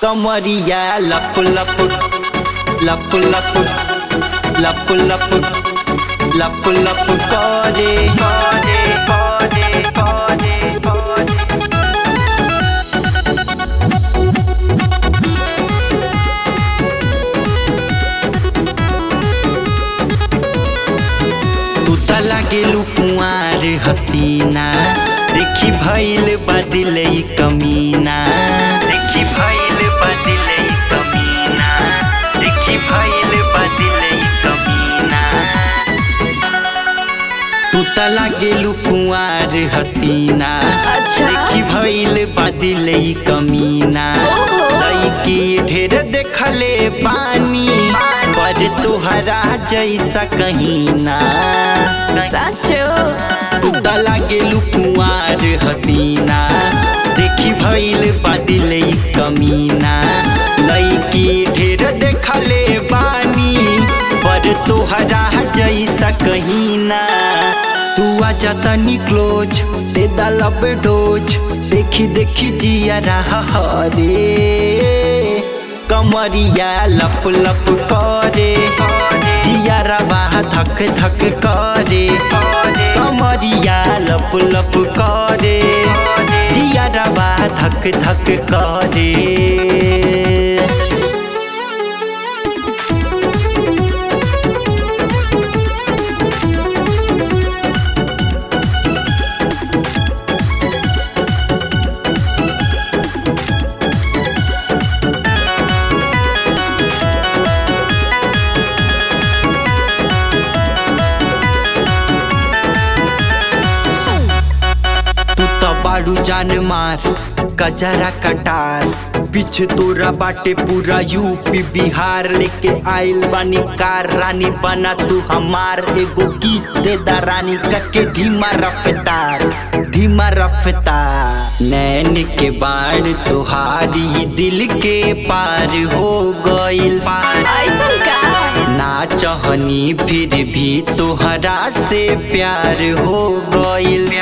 कमरिया लप लप लप लप लप लप लप लप करे करे करे करे करे। तू त लागेलु कुंवार हसीना, देखी भइल बादिल कमीना, देखी भइल बादिल कमीना, देखी भइल बादिल कमीना। तू त लागेलु कुंवार हसीना, देखी भइल बादिल कमीना। लइकी ढेर देखले पानी पर तोहरा जैसा कहीं ना। तू त लागेलु कुंवार हसीना, देखी भइल बादिल कमीना। लइकी ढेर देखले बानी पर तोहरा जैसा कहीं ना। तू आजा तनी क्लोज दे दा लब डोज, देखी देखी जिया रहा रे। कमरिया लप लप करे, जिया रवा धक धक करे। कमरिया लप लप करे, जिया रवा धक धक करे। बारू जान मार गजरा कटार, पीछे तोरा बाटे पूरा यूपी बिहार। लेके आइल बानी कार रानी बना तू हमार। एगो किस दे दा रानी कके धीमा रफ्तार धीमा रफ्तार। नैन के बाण तुहारी दिल के पार हो गइल। ऐसन का ना चाहनी फिर भी तोहरा से प्यार हो गइल।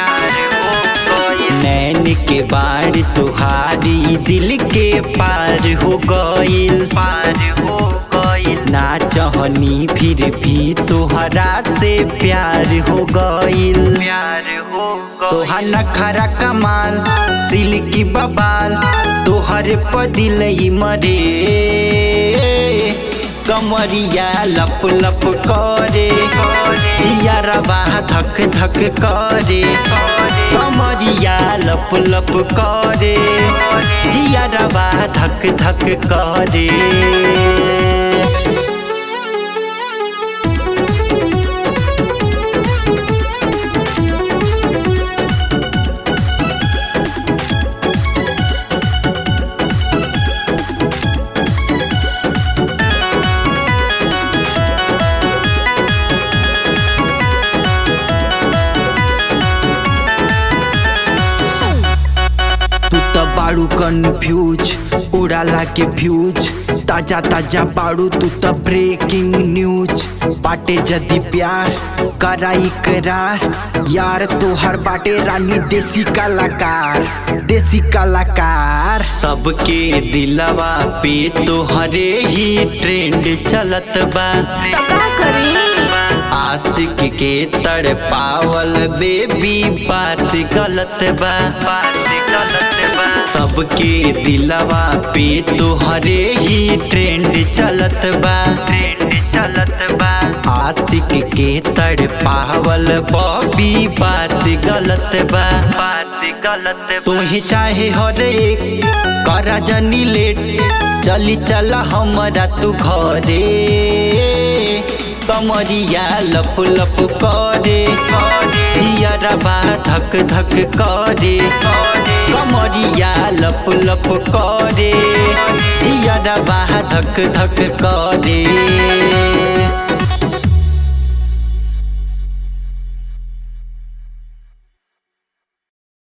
नैन के बाढ़ तुहारी दिल के पार हो गइल, पार हो गइल। ना चाहनी फिर भी तोहरा से प्यार हो गइल, प्यार हो गइल। तोहर नखरा कमाल सिल्की बबाल, तोहर पदिल मरे। कमरिया लप लप करे, जिया रवा धक धक करे। कमरिया लप लप करे, जिया रवा धक धक करे। बाड़ू कन्फ्यूज उड़ाला के फ्यूज, ताजा ताजा बाड़ू तू त ब्रेकिंग न्यूज। बाटे जदी प्यार कराई करार, यार तोहर बाटे रानी देसी कलाकार देसी कलाकार। सबके दिलवा पे तोहरे ही ट्रेंड चलत बा, तो का करी? आशिक के तड़पावल बेबी बात गलत बा, बात गलत बा। सबके दिलवा पे तोहरे ही ट्रेंड चलत बा, ट्रेंड चलत बा। आशिक के तड़पावल बॉबी बात गलत बा, बात गलत बा। तू ही चाहे हर एक करा जनी लेट, चली चला हमरा तू घरे। कमरिया लप लप करे, जिया रवा धक धक करे। कमरिया लप लप करे, जिया रवा धक धक करे।